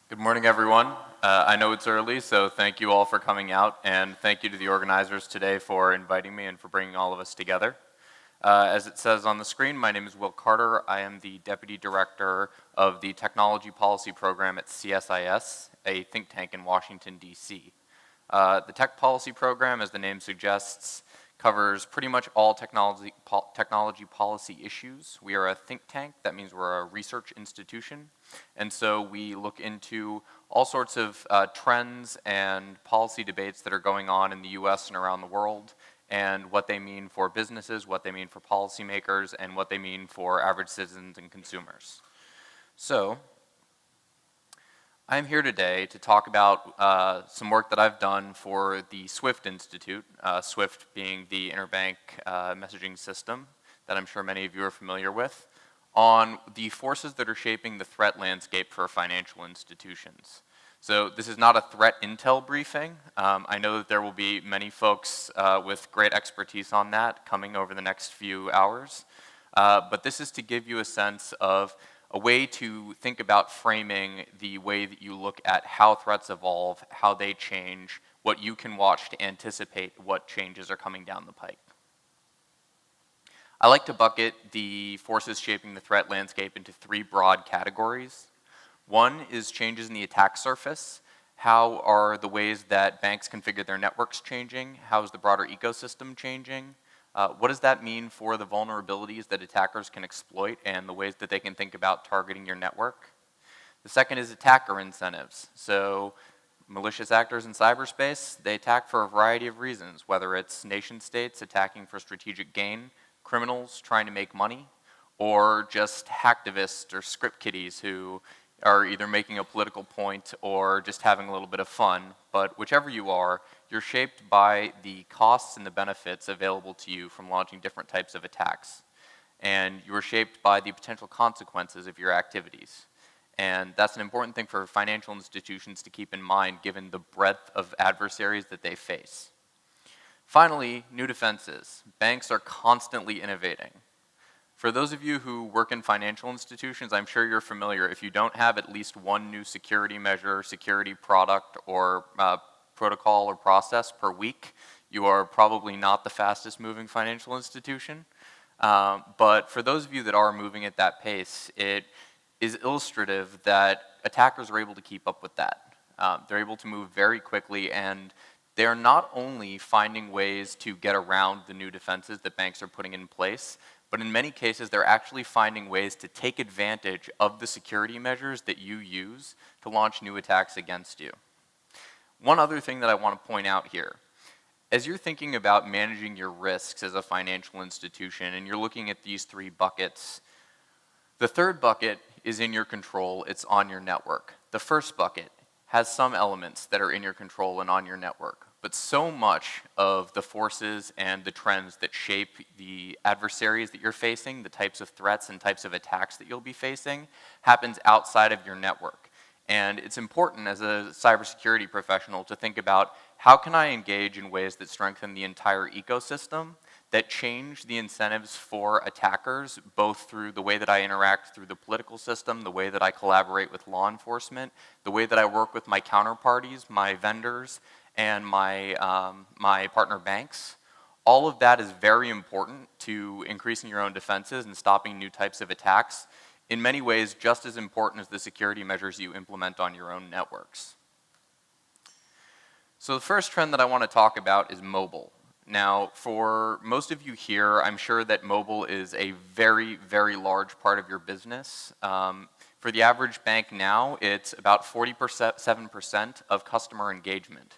Good morning, everyone. I know it's early, so thank you all for coming out, and thank you to the organizers today for inviting me and for bringing all of us together. As it says on the screen, my name is Will Carter. I am the Deputy Director of the Technology Policy Program at CSIS, a think tank in Washington, D.C. The Tech Policy Program, as the name suggests, covers pretty much all technology policy issues. We are a think tank. That means we're a research institution. And so we look into all sorts of trends and policy debates that are going on in the US and around the world, and what they mean for businesses, what they mean for policymakers, and what they mean for average citizens and consumers. So I'm here today to talk about some work that I've done for the SWIFT Institute, SWIFT being the interbank messaging system that I'm sure many of you are familiar with, on the forces that are shaping the threat landscape for financial institutions. So this is not a threat intel briefing. I know that there will be many folks with great expertise on that coming over the next few hours, but this is to give you a sense of a way to think about framing the way that you look at how threats evolve, how they change, what you can watch to anticipate what changes are coming down the pike. I like to bucket the forces shaping the threat landscape into three broad categories. One is changes in the attack surface. How are the ways that banks configure their networks changing? How is the broader ecosystem changing? What does that mean for the vulnerabilities that attackers can exploit and the ways that they can think about targeting your network? The second is attacker incentives. So malicious actors in cyberspace, they attack for a variety of reasons, whether it's nation states attacking for strategic gain, criminals trying to make money, or just hacktivists or script kiddies who are either making a political point or just having a little bit of fun. But whichever you are, you're shaped by the costs and the benefits available to you from launching different types of attacks. And you are shaped by the potential consequences of your activities. And that's an important thing for financial institutions to keep in mind given the breadth of adversaries that they face. Finally, new defenses. Banks are constantly innovating. For those of you who work in financial institutions, I'm sure you're familiar. If you don't have at least one new security measure, security product, or protocol or process per week, you are probably not the fastest moving financial institution. But for those of you that are moving at that pace, it is illustrative that attackers are able to keep up with that. They're able to move very quickly, and they're not only finding ways to get around the new defenses that banks are putting in place, but in many cases, they're actually finding ways to take advantage of the security measures that you use to launch new attacks against you. One other thing that I want to point out here, as you're thinking about managing your risks as a financial institution and you're looking at these three buckets, the third bucket is in your control, it's on your network. The first bucket has some elements that are in your control and on your network. But so much of the forces and the trends that shape the adversaries that you're facing, the types of threats and types of attacks that you'll be facing, happens outside of your network. And it's important as a cybersecurity professional to think about how can I engage in ways that strengthen the entire ecosystem, that change the incentives for attackers, both through the way that I interact through the political system, the way that I collaborate with law enforcement, the way that I work with my counterparties, my vendors, and my partner banks. All of that is very important to increasing your own defenses and stopping new types of attacks. In many ways, just as important as the security measures you implement on your own networks. So the first trend that I want to talk about is mobile. Now, for most of you here, I'm sure that mobile is a very, very large part of your business. For the average bank now, it's about 47% of customer engagement.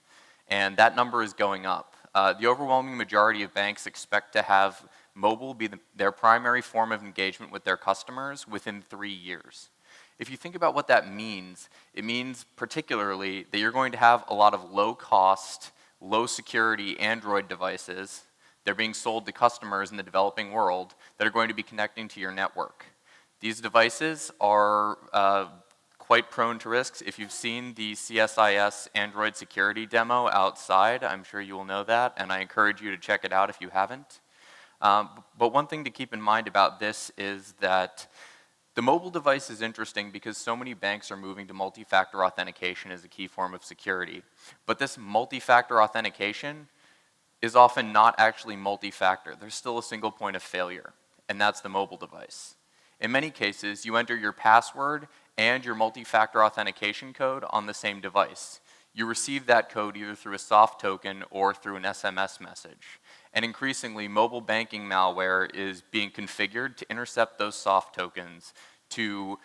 And that number is going up. The overwhelming majority of banks expect to have mobile be their primary form of engagement with their customers within 3 years. If you think about what that means, it means particularly that you're going to have a lot of low-cost, low-security Android devices. They're being sold to customers in the developing world that are going to be connecting to your network. These devices are quite prone to risks. If you've seen the CSIS Android security demo outside, I'm sure you will know that, and I encourage you to check it out if you haven't. But one thing to keep in mind about this is that The mobile device is interesting because so many banks are moving to multi-factor authentication as a key form of security. But this multi-factor authentication is often not actually multi-factor. There's still a single point of failure, and that's the mobile device. In many cases, you enter your password and your multi-factor authentication code on the same device. You receive that code either through a soft token or through an SMS message. And increasingly, mobile banking malware is being configured to intercept those soft tokens, to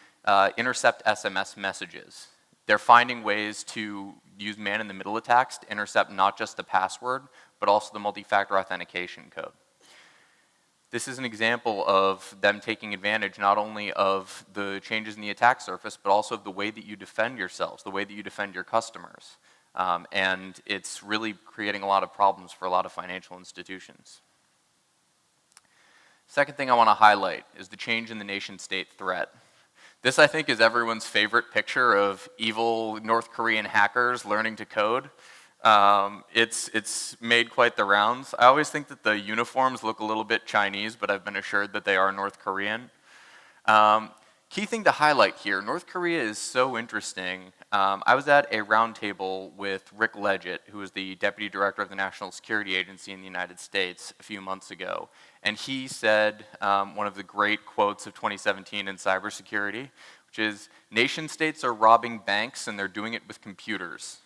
intercept SMS messages. They're finding ways to use man-in-the-middle attacks to intercept not just the password, but also the multi-factor authentication code. This is an example of them taking advantage not only of the changes in the attack surface, but also of the way that you defend yourselves, the way that you defend your customers. And it's really creating a lot of problems for a lot of financial institutions. Second thing I want to highlight is the change in the nation-state threat. This, I think, is everyone's favorite picture of evil North Korean hackers learning to code. It's made quite the rounds. I always think that the uniforms look a little bit Chinese, but I've been assured that they are North Korean. Key thing to highlight here, North Korea is so interesting. I was at a roundtable with Rick Leggett, who is the Deputy Director of the National Security Agency in the United States a few months ago. And he said one of the great quotes of 2017 in cybersecurity, which is, "Nation states are robbing banks and they're doing it with computers."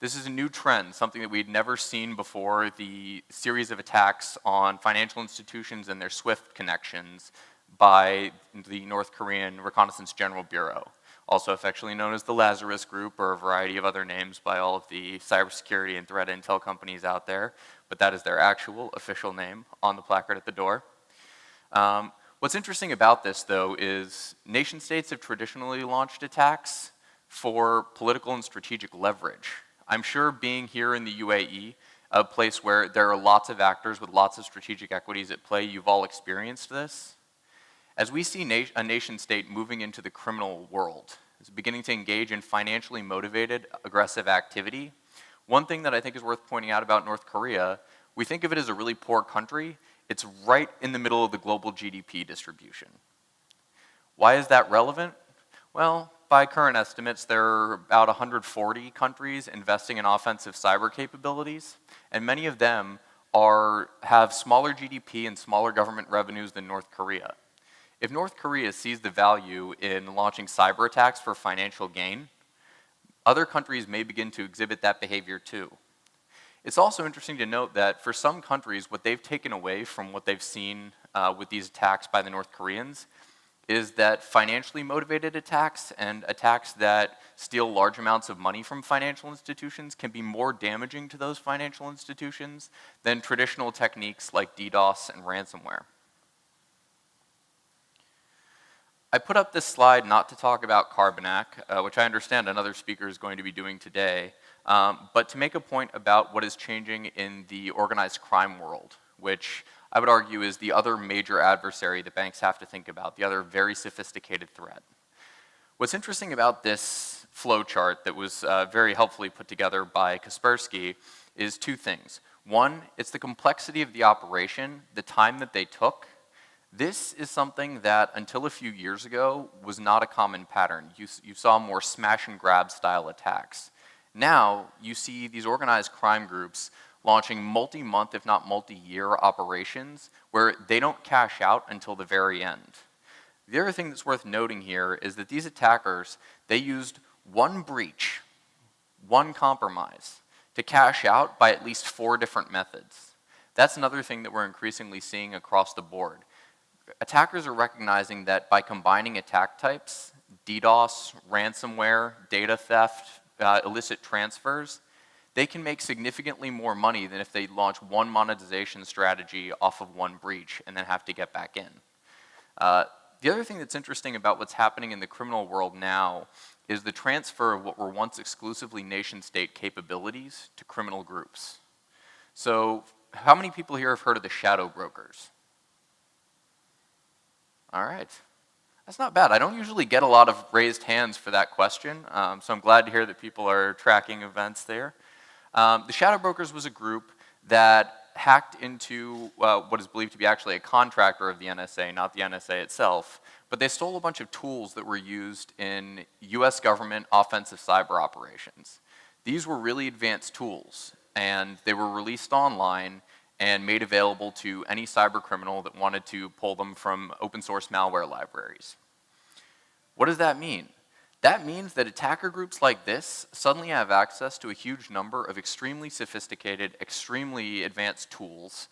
This is a new trend, something that we'd never seen before, the series of attacks on financial institutions and their SWIFT connections by the North Korean Reconnaissance General Bureau, also affectionately known as the Lazarus Group, or a variety of other names by all of the cybersecurity and threat intel companies out there, but that is their actual official name on the placard at the door. What's interesting about this, though, is nation states have traditionally launched attacks for political and strategic leverage. I'm sure being here in the UAE, a place where there are lots of actors with lots of strategic equities at play, you've all experienced this. As we see a nation state moving into the criminal world, it's beginning to engage in financially motivated, aggressive activity. One thing that I think is worth pointing out about North Korea, we think of it as a really poor country. It's right in the middle of the global GDP distribution. Why is that relevant? Well, by current estimates, there are about 140 countries investing in offensive cyber capabilities, and many of them have smaller GDP and smaller government revenues than North Korea. If North Korea sees the value in launching cyber attacks for financial gain, other countries may begin to exhibit that behavior too. It's also interesting to note that for some countries, what they've taken away from what they've seen with these attacks by the North Koreans is that financially motivated attacks and attacks that steal large amounts of money from financial institutions can be more damaging to those financial institutions than traditional techniques like DDoS and ransomware. I put up this slide not to talk about Carbonac, which I understand another speaker is going to be doing today, but to make a point about what is changing in the organized crime world, which I would argue is the other major adversary that banks have to think about, the other very sophisticated threat. What's interesting about this flow chart that was very helpfully put together by Kaspersky is two things. One, it's the complexity of the operation, the time that they took. This is something that until a few years ago was not a common pattern. You saw more smash and grab style attacks. Now you see these organized crime groups launching multi-month, if not multi-year operations where they don't cash out until the very end. The other thing that's worth noting here is that these attackers, they used one breach, one compromise, to cash out by at least 4 different methods. That's another thing that we're increasingly seeing across the board. Attackers are recognizing that by combining attack types, DDoS, ransomware, data theft, illicit transfers, they can make significantly more money than if they launch one monetization strategy off of one breach and then have to get back in. The other thing that's interesting about what's happening in the criminal world now is the transfer of what were once exclusively nation-state capabilities to criminal groups. So how many people here have heard of the shadow brokers? All right. That's not bad. I don't usually get a lot of raised hands for that question, so I'm glad to hear that people are tracking events there. The shadow brokers was a group that hacked into what is believed to be actually a contractor of the NSA, not the NSA itself, but but they stole a bunch of tools that were used in US government offensive cyber operations. These were really advanced tools, and they were released online and made available to any cyber criminal that wanted to pull them from open source malware libraries. What does that mean? That means that attacker groups like this suddenly have access to a huge number of extremely sophisticated, extremely advanced tools,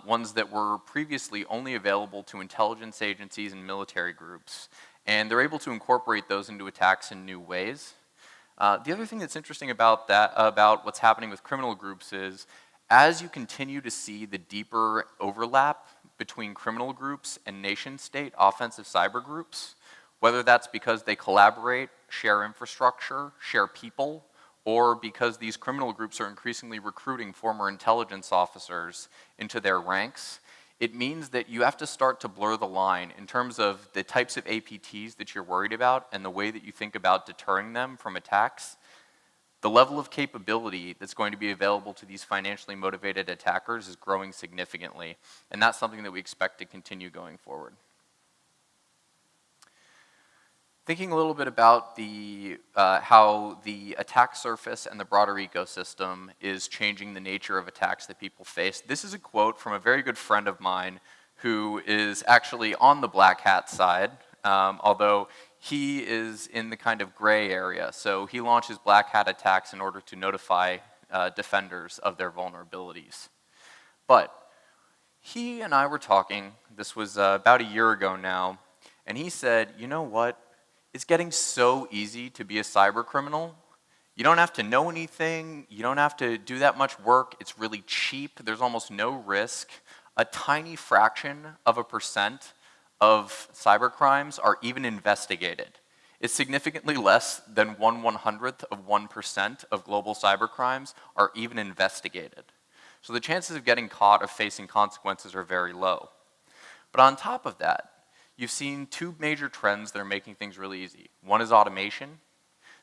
ones that were previously only available to intelligence agencies and military groups, and they're able to incorporate those into attacks in new ways. The other thing that's interesting about what's happening with criminal groups is, as you continue to see the deeper overlap between criminal groups and nation-state offensive cyber groups, whether that's because they collaborate, share infrastructure, share people, or because these criminal groups are increasingly recruiting former intelligence officers into their ranks, it means that you have to start to blur the line in terms of the types of APTs that you're worried about and the way that you think about deterring them from attacks. The level of capability that's going to be available to these financially motivated attackers is growing significantly, and that's something that we expect to continue going forward. Thinking a little bit about how the attack surface and the broader ecosystem is changing the nature of attacks that people face. This is a quote from a very good friend of mine who is actually on the black hat side, although he is in the kind of gray area. So he launches black hat attacks in order to notify defenders of their vulnerabilities. But he and I were talking, this was about a year ago now, and he said, you know what? It's getting so easy to be a cyber criminal. You don't have to know anything. You don't have to do that much work. It's really cheap. There's almost no risk. A tiny fraction of a percent of cyber crimes are even investigated. It's significantly less than 1/100th of 1% of global cyber crimes are even investigated. So the chances of getting caught, of facing consequences, are very low. But on top of that, you've seen two major trends that are making things really easy. One is automation.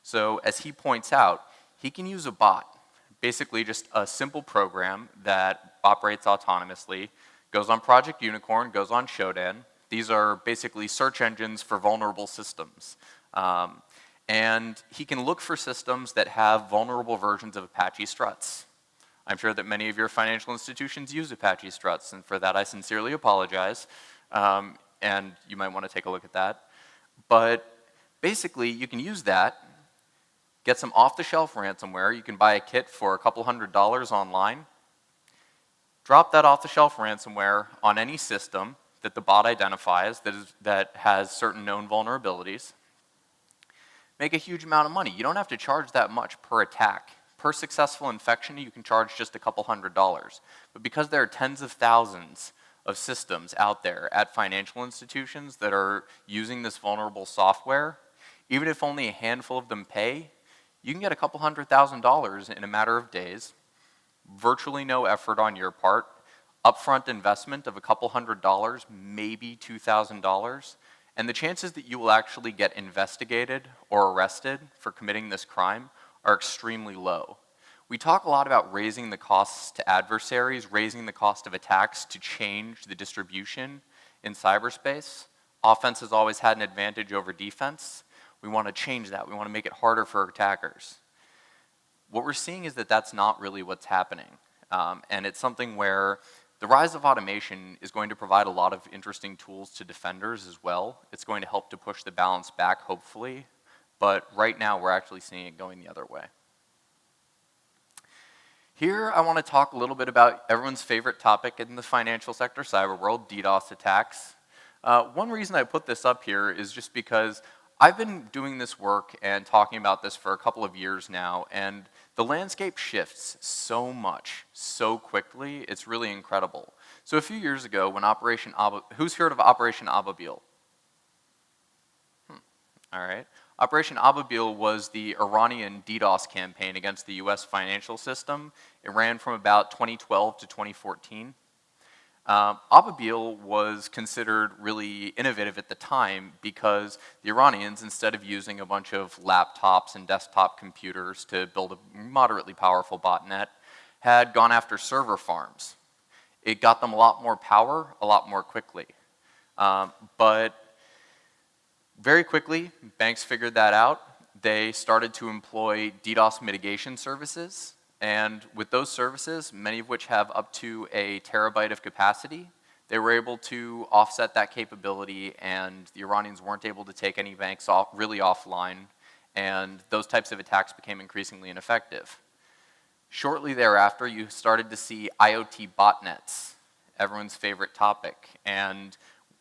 So as he points out, he can use a bot, basically just a simple program that operates autonomously, goes on Project Unicorn, goes on Shodan. These are basically search engines for vulnerable systems. And he can look for systems that have vulnerable versions of Apache struts. I'm sure that many of your financial institutions use Apache struts, and for that I sincerely apologize. And you might want to take a look at that. But basically, you can use that, get some off-the-shelf ransomware. You can buy a kit for a couple $100s online. Drop that off-the-shelf ransomware on any system that the bot identifies that has certain known vulnerabilities. Make a huge amount of money. You don't have to charge that much per attack. Per successful infection, you can charge just a couple $100s. But because there are tens of thousands of systems out there at financial institutions that are using this vulnerable software, even if only a handful of them pay, you can get a couple $100,000 in a matter of days, virtually no effort on your part, upfront investment of a couple $100, maybe $2,000, and the chances that you will actually get investigated or arrested for committing this crime are extremely low. We talk a lot about raising the costs to adversaries, raising the cost of attacks to change the distribution in cyberspace. Offense has always had an advantage over defense. We want to change that. We want to make it harder for attackers. What we're seeing is that that's not really what's happening. And it's something where the rise of automation is going to provide a lot of interesting tools to defenders as well. It's going to help to push the balance back, hopefully. But right now, we're actually seeing it going the other way. Here, I want to talk a little bit about everyone's favorite topic in the financial sector, cyber world, DDoS attacks. One reason I put this up here is just because I've been doing this work and talking about this for a couple of years now, and the landscape shifts so much, so quickly, it's really incredible. So a few years ago, when who's heard of Operation Ababil? All right. Operation Ababil was the Iranian DDoS campaign against the US financial system. It ran from about 2012 to 2014. Ababil was considered really innovative at the time because the Iranians, instead of using a bunch of laptops and desktop computers to build a moderately powerful botnet, had gone after server farms. It got them a lot more power, a lot more quickly. But Very quickly, banks figured that out. They started to employ DDoS mitigation services, and with those services, many of which have up to a terabyte of capacity, they were able to offset that capability, and the Iranians weren't able to take any banks really offline, and those types of attacks became increasingly ineffective. Shortly thereafter, you started to see IoT botnets, everyone's favorite topic, and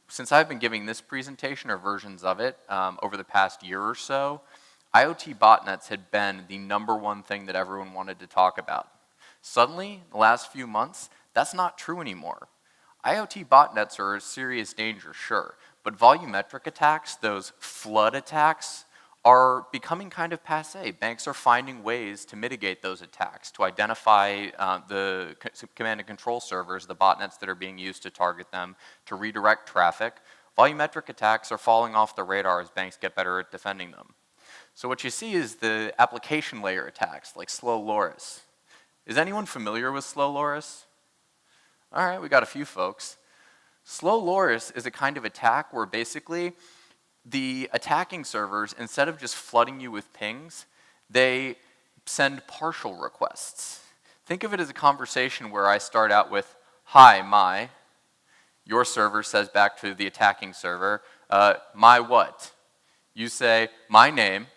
since I've been giving this presentation, or versions of it, over the past year or so, IoT botnets had been the #1 thing that everyone wanted to talk about. Suddenly, the last few months, that's not true anymore. IoT botnets are a serious danger, sure, but volumetric attacks, those flood attacks, are becoming kind of passé. Banks are finding ways to mitigate those attacks, to identify the command and control servers, the botnets that are being used to target them, to redirect traffic. Volumetric attacks are falling off the radar as banks get better at defending them. So what you see is the application layer attacks, like slow LoRa's. Is anyone familiar with slow LoRa's? All right, we got a few folks. Slow LoRa's is a kind of attack where basically the attacking servers, instead of just flooding you with pings, they send partial requests. Think of it as a conversation where I start out with, "Hi, my." Your server says back to the attacking server, "My what?" You say, "My name."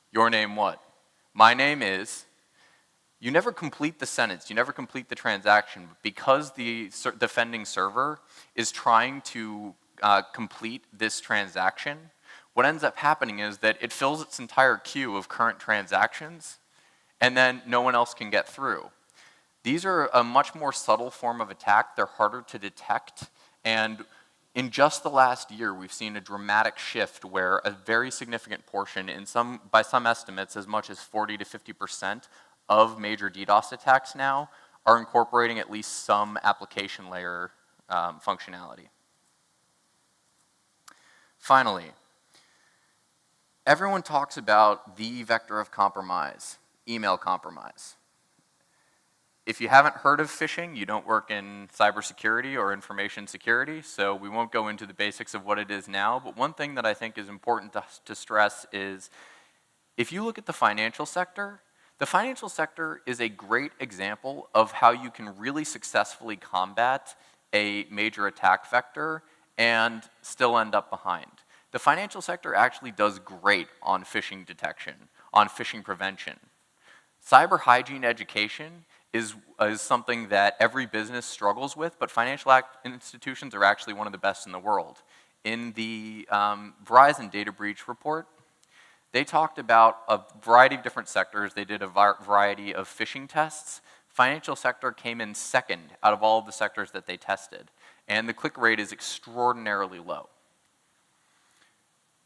Your name what? "My name is." You never complete the sentence, you never complete the transaction, but because the defending server is trying to complete this transaction, what ends up happening is that it fills its entire queue of current transactions, and then no one else can get through. These are a much more subtle form of attack, they're harder to detect, and in just the last year, we've seen a dramatic shift where a very significant portion, by some estimates, as much as 40 to 50% of major DDoS attacks now are incorporating at least some application layer functionality. Finally, everyone talks about the vector of compromise, email compromise. If you haven't heard of phishing, you don't work in cybersecurity or information security, so we won't go into the basics of what it is now, but one thing that I think is important to stress is if you look at the financial sector is a great example of how you can really successfully combat a major attack vector and still end up behind. The financial sector actually does great on phishing detection, on phishing prevention. Cyber hygiene education is something that every business struggles with, but financial institutions are actually one of the best in the world. In the Verizon data breach report, they talked about a variety of different sectors. They did a variety of phishing tests. Financial sector came in second out of all of the sectors that they tested, and the click rate is extraordinarily low.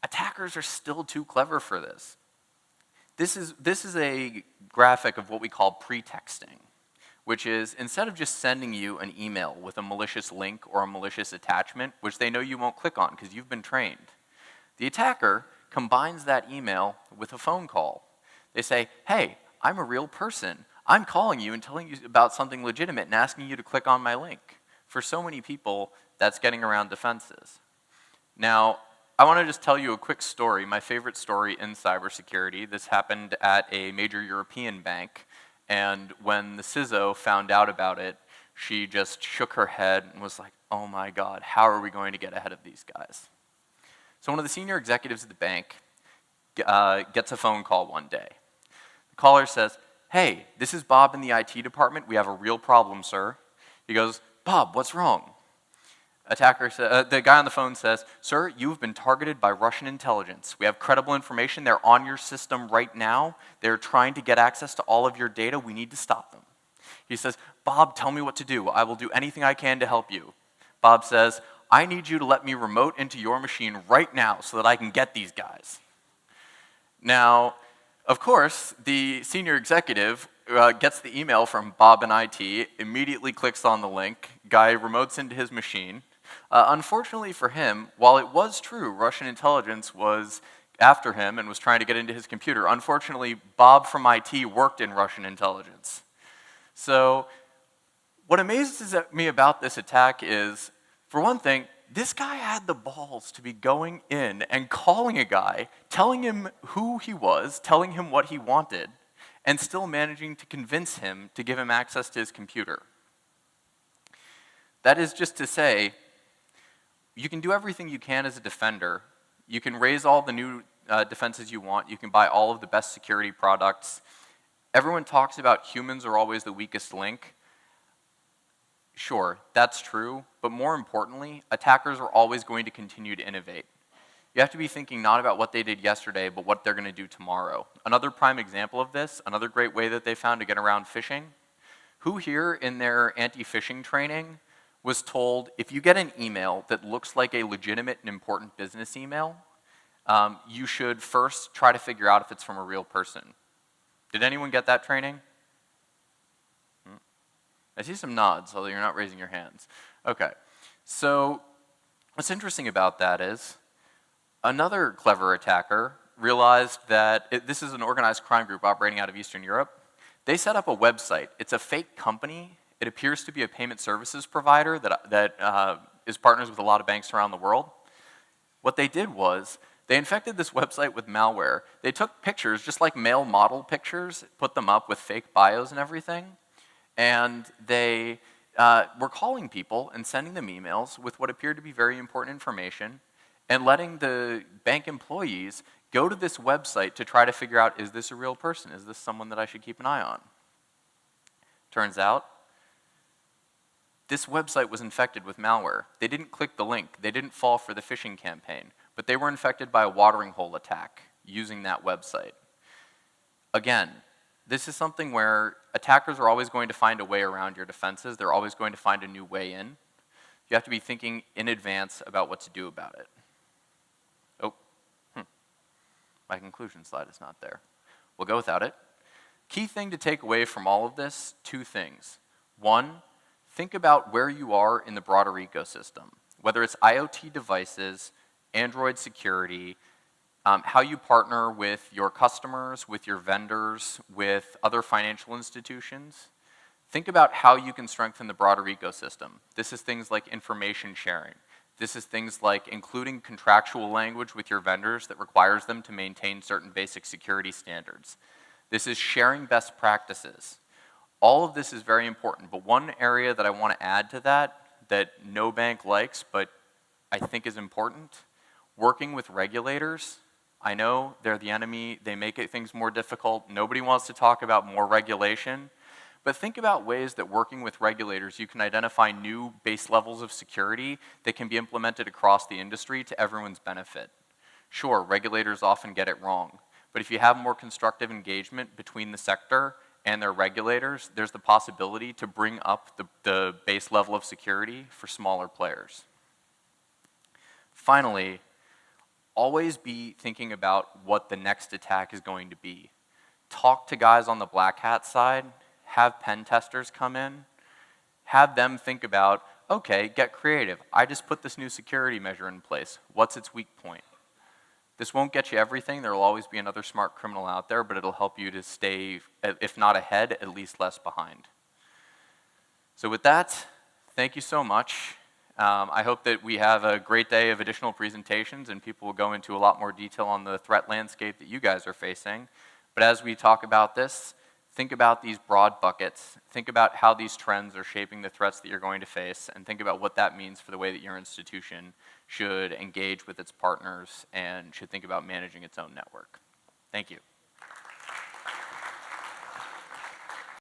Attackers are still too clever for this. This is a graphic of what we call pretexting, which is instead of just sending you an email with a malicious link or a malicious attachment, which they know you won't click on because you've been trained, the attacker combines that email with a phone call. They say, "Hey, I'm a real person. I'm calling you and telling you about something legitimate and asking you to click on my link." For so many people, that's getting around defenses. Now, I want to just tell you a quick story, my favorite story in cybersecurity. This happened at a major European bank, and when the CISO found out about it, she just shook her head and was like, "Oh my God, how are we going to get ahead of these guys?" So one of the senior executives at the bank gets a phone call one day. The caller says, "Hey, this is Bob in the IT department. We have a real problem, sir." He goes, "Bob, what's wrong?" The guy on the phone says, "Sir, you've been targeted by Russian intelligence. We have credible information. They're on your system right now. They're trying to get access to all of your data. We need to stop them." He says, "Bob, tell me what to do. I will do anything I can to help you." Bob says, "I need you to let me remote into your machine right now so that I can get these guys." Now, of course, the senior executive gets the email from Bob in IT, immediately clicks on the link, guy remotes into his machine. Unfortunately for him, while it was true Russian intelligence was after him and was trying to get into his computer, unfortunately, Bob from IT worked in Russian intelligence. So what amazes me about this attack is, for one thing, this guy had the balls to be going in and calling a guy, telling him who he was, telling him what he wanted, and still managing to convince him to give him access to his computer. That is just to say, you can do everything you can as a defender. You can raise all the new defenses you want. You can buy all of the best security products. Everyone talks about humans are always the weakest link. Sure, that's true, but more importantly, attackers are always going to continue to innovate. You have to be thinking not about what they did yesterday, but what they're going to do tomorrow. Another prime example of this, another great way that they found to get around phishing, who here in their anti-phishing training was told, if you get an email that looks like a legitimate and important business email, you should first try to figure out if it's from a real person. Did anyone get that training? I see some nods, although you're not raising your hands. Okay, so what's interesting about that is another clever attacker realized that this is an organized crime group operating out of Eastern Europe. They set up a website. It's a fake company. It appears to be a payment services provider that is partners with a lot of banks around the world. What they did was they infected this website with malware. They took pictures, just like male model pictures, put them up with fake bios and everything, and they were calling people and sending them emails with what appeared to be very important information and letting the bank employees go to this website to try to figure out, is this a real person? Is this someone that I should keep an eye on? Turns out, this website was infected with malware. They didn't click the link. They didn't fall for the phishing campaign, but they were infected by a watering hole attack using that website. Again, this is something where attackers are always going to find a way around your defenses. They're always going to find a new way in. You have to be thinking in advance about what to do about it. My conclusion slide is not there. We'll go without it. Key thing to take away from all of this, two things. One, think about where you are in the broader ecosystem, whether it's IoT devices, Android security, how you partner with your customers, with your vendors, with other financial institutions. Think about how you can strengthen the broader ecosystem. This is things like information sharing. This is things like including contractual language with your vendors that requires them to maintain certain basic security standards. This is sharing best practices. All of this is very important, but one area that I want to add to that no bank likes, but I think is important, working with regulators. I know they're the enemy, they make things more difficult, nobody wants to talk about more regulation, but think about ways that working with regulators, you can identify new base levels of security that can be implemented across the industry to everyone's benefit. Sure, regulators often get it wrong, but if you have more constructive engagement between the sector and their regulators, there's the possibility to bring up the base level of security for smaller players. Finally, always be thinking about what the next attack is going to be. Talk to guys on the black hat side, have pen testers come in, have them think about, okay, get creative. I just put this new security measure in place. What's its weak point? This won't get you everything. There will always be another smart criminal out there, but it'll help you to stay, if not ahead, at least less behind. So with that, thank you so much. I hope that we have a great day of additional presentations and people will go into a lot more detail on the threat landscape that you guys are facing. But as we talk about this, think about these broad buckets. Think about how these trends are shaping the threats that you're going to face, and think about what that means for the way that your institution should engage with its partners and should think about managing its own network. Thank you.